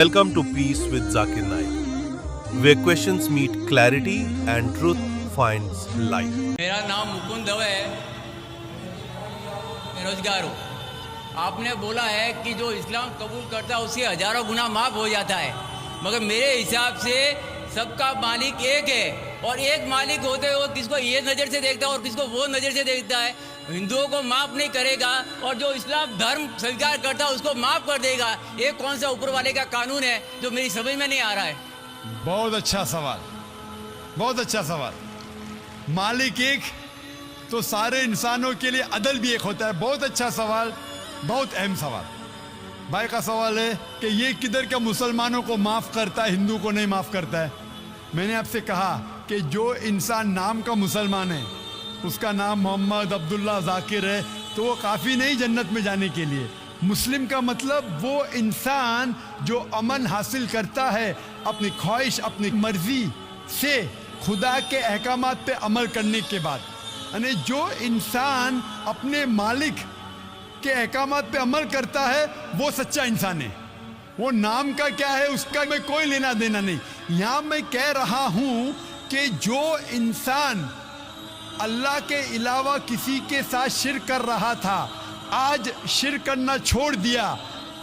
Welcome to Peace with Zakir Naik, where questions meet clarity and truth finds light. मेरा नाम मुकुंद दवे है, बेरोजगार हूँ। आपने बोला है कि जो इस्लाम कबूल करता है उससे हजारों गुना माफ़ हो जाता है, मगर मेरे हिसाब से सबका मालिक एक है और एक मालिक होते हुए किसको ये नज़र से देखता है और किसको वो नज़र से देखता है। हिंदुओं को माफ़ नहीं करेगा और जो इस्लाम धर्म स्वीकार करता है उसको माफ़ कर देगा। ये कौन सा ऊपर वाले का कानून है जो मेरी समझ में नहीं आ रहा है। बहुत अच्छा सवाल, बहुत अच्छा सवाल। मालिक एक तो सारे इंसानों के लिए अदल भी एक होता है। बहुत अच्छा सवाल, बहुत अहम सवाल। भाई का सवाल है कि ये किधर का मुसलमानों को माफ़ करता है, हिंदू को नहीं माफ़ करता है। मैंने आपसे कहा कि जो इंसान नाम का मुसलमान है, उसका नाम मोहम्मद अब्दुल्ला जाकिर है, तो वो काफ़ी नहीं जन्नत में जाने के लिए। मुस्लिम का मतलब वो इंसान जो अमन हासिल करता है अपनी ख्वाहिश, अपनी मर्जी से खुदा के अहकामात पे अमल करने के बाद। यानी जो इंसान अपने मालिक के अहकामात पे अमल करता है वो सच्चा इंसान है। वो नाम का क्या है उसका मैं कोई लेना देना नहीं। यहाँ मैं कह रहा हूँ कि जो इंसान अल्लाह के अलावा किसी के साथ शिर्क कर रहा था, आज शिर्क करना छोड़ दिया,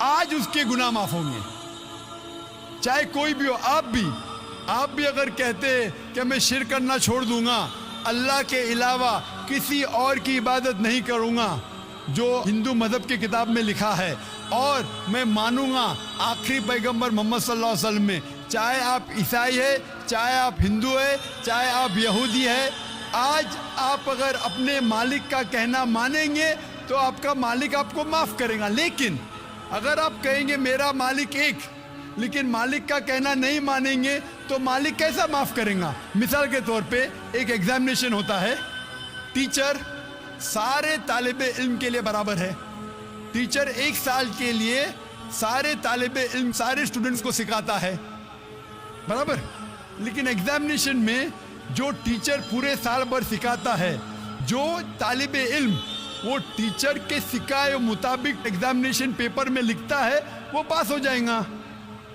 आज उसके गुनाह माफ होंगे। चाहे कोई भी हो, आप भी अगर कहते कि मैं शिर्क करना छोड़ दूंगा, अल्लाह के अलावा किसी और की इबादत नहीं करूंगा, जो हिंदू मज़हब की किताब में लिखा है, और मैं मानूंगा आखिरी पैगंबर मोहम्मद सल्लल्लाहु अलैहि वसल्लम में, चाहे आप ईसाई है, चाहे आप हिंदू है, चाहे आप यहूदी है, आज आप अगर अपने मालिक का कहना मानेंगे तो आपका मालिक आपको माफ़ करेगा। लेकिन अगर आप कहेंगे मेरा मालिक एक, लेकिन मालिक का कहना नहीं मानेंगे तो मालिक कैसा माफ़ करेगा। मिसाल के तौर पे एक एग्जामिनेशन होता है, टीचर सारे तालिब इल्म के लिए बराबर है। टीचर एक साल के लिए सारे तालिब इल्म, सारे स्टूडेंट्स को सिखाता है, बराबर। लेकिन एग्जामिनेशन में जो टीचर पूरे साल भर सिखाता है, जो तालिब इल्म वो टीचर के सिखाए मुताबिक एग्जामिनेशन पेपर में लिखता है, वो पास हो जाएगा।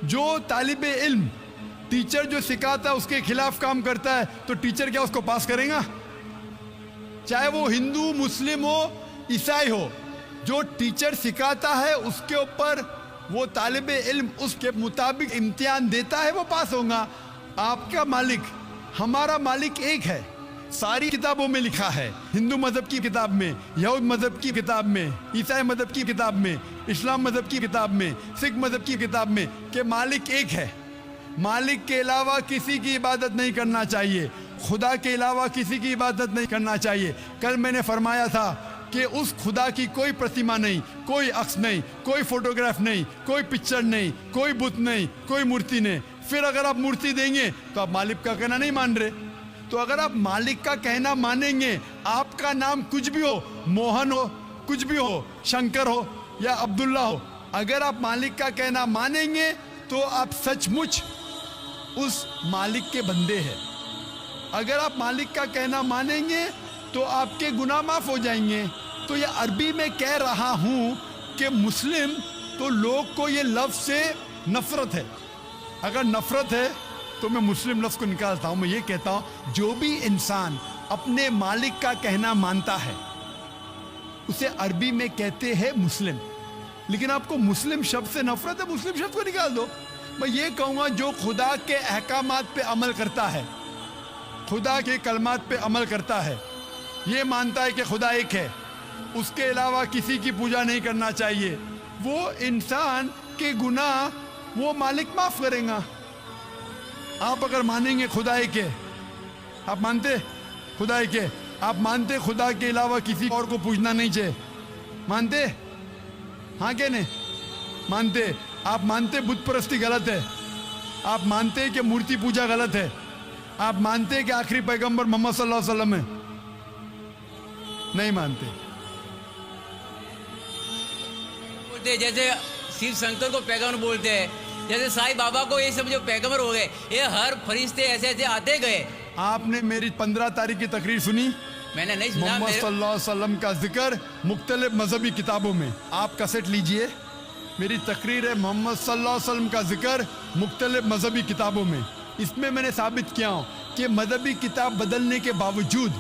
जो तालिब इल्म टीचर जो सिखाता है उसके खिलाफ काम करता है, तो टीचर क्या उसको पास करेगा? चाहे वो हिंदू, मुस्लिम हो, ईसाई हो, जो टीचर सिखाता है उसके ऊपर वो तालिब इल्म उसके मुताबिक इम्तिहान देता है, वो पास होगा। आपका मालिक, हमारा मालिक एक है। सारी किताबों में लिखा है, हिंदू मज़हब की किताब में, यहूद मज़हब की किताब में, ईसाई मज़हब की किताब में, इस्लाम मज़हब की किताब में, सिख मज़हब की किताब में, कि मालिक एक है। मालिक के अलावा किसी की इबादत नहीं करना चाहिए, खुदा के अलावा किसी की इबादत नहीं करना चाहिए। कल मैंने फरमाया था कि उस खुदा की कोई प्रतिमा नहीं, कोई अक्स नहीं, कोई फोटोग्राफ नहीं, कोई पिक्चर नहीं, कोई बुत नहीं, कोई मूर्ति नहीं। फिर अगर आप मूर्ति देंगे तो आप मालिक का कहना नहीं मान रहे। तो अगर आप मालिक का कहना मानेंगे, आपका नाम कुछ भी हो, मोहन हो, कुछ भी हो, शंकर हो या अब्दुल्ला हो, अगर आप मालिक का कहना मानेंगे तो आप सचमुच उस मालिक के बंदे हैं। अगर आप मालिक का कहना मानेंगे तो आपके गुनाह माफ हो जाएंगे। तो ये अरबी में कह रहा हूँ कि मुस्लिम तो लोग को ये लफ्ज़ से नफ़रत है। अगर नफ़रत है तो मैं मुस्लिम लफ्ज़ को निकालता हूँ। मैं ये कहता हूँ जो भी इंसान अपने मालिक का कहना मानता है उसे अरबी में कहते हैं मुस्लिम। लेकिन आपको मुस्लिम शब्द से नफ़रत है, मुस्लिम शब्द को निकाल दो। मैं ये कहूँगा जो खुदा के अहकामात पे अमल करता है, खुदा के कलमात पे अमल करता है, ये मानता है कि खुदा एक है, उसके अलावा किसी की पूजा नहीं करना चाहिए, वो इंसान के गुनाह वो मालिक माफ़ करेगा। आप अगर मानेंगे खुदा एक है, आप मानते खुदा एक है, आप मानते खुदा के अलावा किसी और को पूजना नहीं चाहिए, मानते? हाँ क्या नहीं मानते? आप मानते बुत परस्ती गलत है, आप मानते कि मूर्ति पूजा गलत है, आप मानते कि आखिरी पैगंबर मोहम्मद सल्लल्लाहु अलैहि वसल्लम है? नहीं मानते। बोलते जैसे शिव शंकर को पैगंबर बोलते हैं, जैसे साईं बाबा को ये सब जो पैगंबर हो गए, ये हर फरिश्ते ऐसे ऐसे आते गए। आपने मेरी 15 तारीख की तकरीर सुनी? मैंने नहीं सुना। मोहम्मद सल्लल्लाहु अलैहि वसल्लम का जिक्र मुख्तलिफ मजहबी किताबों में। आप कैसेट लीजिए, मेरी तकरीर है मोहम्मद सल्लल्लाहु अलैहि वसल्लम का जिक्र मुख्तलिफ मजहबी किताबों में। इसमें मैंने साबित किया हूँ कि मजहबी किताब बदलने के बावजूद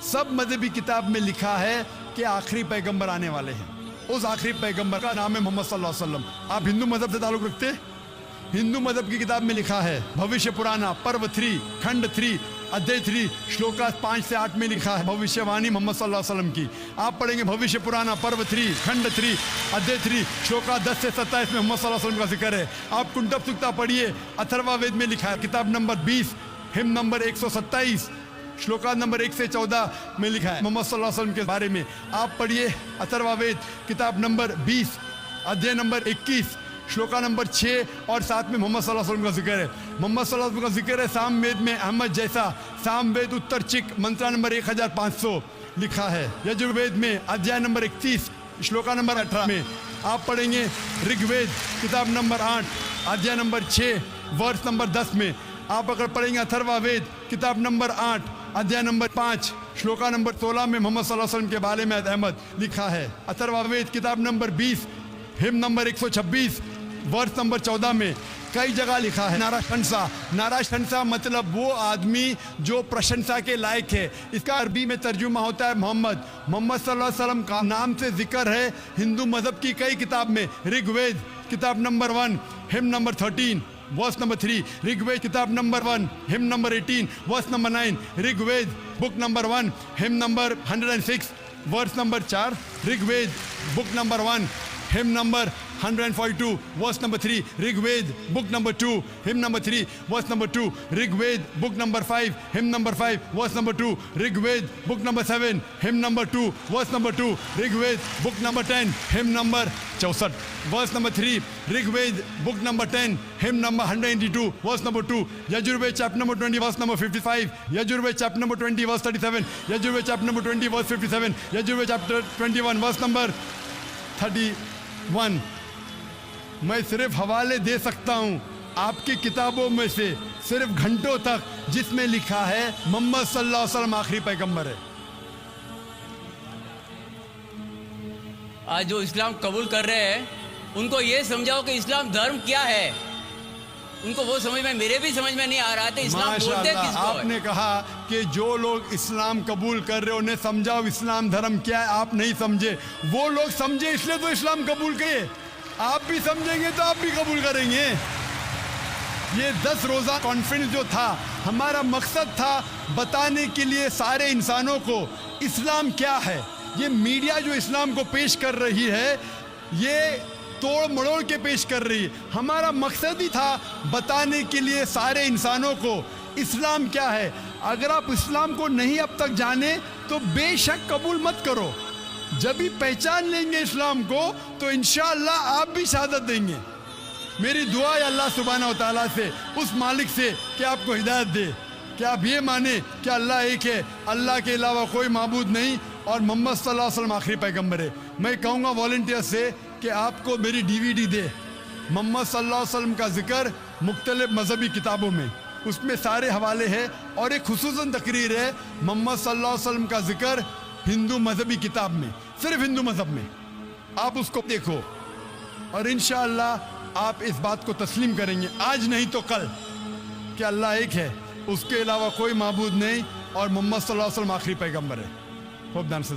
सब मजहबी किताब में लिखा है कि आखिरी पैगंबर आने वाले हैं। उस आखिरी पैगंबर का नाम है मोहम्मद सल्लल्लाहु अलैहि वसल्लम। आप हिंदू मजहब से ताल्लुक़ रखते? हिंदू मजहब की किताब में लिखा है, भविष्य पुराना पर्व 3 खंड 3 अध्याय 3 श्लोका 5 से 8 में लिखा है भविष्यवाणी मोहम्मद सल्लल्लाहु अलैहि वसल्लम की। आप पढ़ेंगे भविष्य पुराना पर्व 3 खंड 3 अध्याय 3 श्लोका 10 से 27 में मोहम्मद सल्लल्लाहु अलैहि वसल्लम का जिक्र है। आप कुंडब सुक्ता पढ़िए, अथर्वा वेद में लिखा है, किताब number 20 him number 127 shloka number 1 से 14 में लिखा है मोहम्मद सल्लल्लाहु अलैहि वसल्लम के बारे में। आप पढ़िए अथर्वा वेद किताब नंबर 20 अध्याय नंबर 21 श्लोका नंबर 6 और 7 में मोहम्मद सल्लल्लाहु अलैहि वसल्लम का जिक्र है। मोहम्मद सल्लल्लाहु अलैहि वसल्लम का जिक्र है साम वेद में अहमद जैसा, साम वेद उत्तर चिक मंत्रा नंबर 1500 लिखा है। यजुर्वेद में अध्याय नंबर 31 श्लोका नंबर 18 में। आप पढ़ेंगे ऋग्वेद किताब नंबर 8 अध्याय नंबर 6 वर्ष नंबर 10 में। आप अगर पढ़ेंगे अथर्वा वेद किताब नंबर 8 अध्याय नंबर 5 श्लोका नंबर 16 में मोहम्मद सल्लल्लाहु अलैहि वसल्लम के बारे में अहमद लिखा है। अथर्वा वेद किताब नंबर 20 हिम नंबर 126 वर्ष नंबर 14 में कई जगह लिखा है नाराशंसा। नाराशंसा मतलब वो आदमी जो प्रशंसा के लायक है। इसका अरबी में तर्जुमा होता है मोहम्मद। मोहम्मद सल्लल्लाहु अलैहि वसल्लम का नाम से जिक्र है हिंदू मजहब की कई किताब में। ऋग्वेद किताब number 1 hymn number 13 verse number 3, Rigveda किताब number 1 hymn number 18 verse number 9, Rigveda book number 1 hymn number 106 verse number 4, Rigveda book number 1 hymn number 142 verse number 3, Rigveda book number 2 hymn number 3 verse number 2, Rigveda book number 5 hymn number 5 verse number 2, Rigveda book number 7 hymn number 2 verse number 2, Rigveda book number 10 hymn number 64 verse number 3, Rigveda book number 10 hymn number 182 verse number 2, Yajurveda chapter number 20 verse number 55, Yajurveda chapter number 20 verse 37, Yajurveda chapter number 20 verse 57, Yajurveda chapter 21 verse number 31। मैं सिर्फ हवाले दे सकता हूं आपकी किताबों में से सिर्फ घंटों तक जिसमें लिखा है मोहम्मद सल्लल्लाहु अलैहि वसल्लम आखिरी पैगंबर है। आज जो इस्लाम कबूल कर रहे हैं उनको ये समझाओ कि इस्लाम धर्म क्या है। उनको वो समझ में, मेरे भी समझ में नहीं आ रहा था इस्लाम बोलते किसको है। आपने कहा कि जो लोग इस्लाम कबूल कर रहे हो उन्हें समझाओ इस्लाम धर्म क्या है। आप नहीं समझे, वो लोग समझे इसलिए तो इस्लाम कबूल किए। आप भी समझेंगे तो आप भी कबूल करेंगे। ये 10 रोज़ा कॉन्फ्रेंस जो था, हमारा मकसद था बताने के लिए सारे इंसानों को इस्लाम क्या है। ये मीडिया जो इस्लाम को पेश कर रही है ये तोड़ मड़ोड़ के पेश कर रही है। हमारा मकसद ही था बताने के लिए सारे इंसानों को इस्लाम क्या है। अगर आप इस्लाम को नहीं अब तक जाने तो बेशक कबूल मत करो। जब भी पहचान लेंगे इस्लाम को तो इंशाअल्लाह आप भी शहादत देंगे। मेरी दुआ है अल्लाह सुब्हानहू व तआला से, उस मालिक से कि आपको हिदायत दे कि आप ये माने कि अल्लाह एक है, अल्लाह के अलावा कोई माबूद नहीं और मोहम्मद सल्लल्लाहु अलैहि वसल्लम आखिरी पैगंबर है। मैं कहूँगा वॉलंटियर से कि आपको मेरी DVD दे मोहम्मद सल्लल्लाहु अलैहि वसल्लम का जिक्र मुख्तलिफ मजहबी किताबों में, उसमें सारे हवाले हैं। और एक खुसूसन तकरीर है मोहम्मद सल्लल्लाहु अलैहि वसल्लम का जिक्र हिंदू मजहबी किताब में, सिर्फ हिंदू मजहब में। आप उसको देखो और इंशाअल्लाह आप इस बात को तस्लीम करेंगे आज नहीं तो कल कि अल्लाह एक है, उसके अलावा कोई माबूद नहीं और मोहम्मद सल्लल्लाहु अलैहि वसल्लम आखिरी पैगंबर है। खूब ध्यान से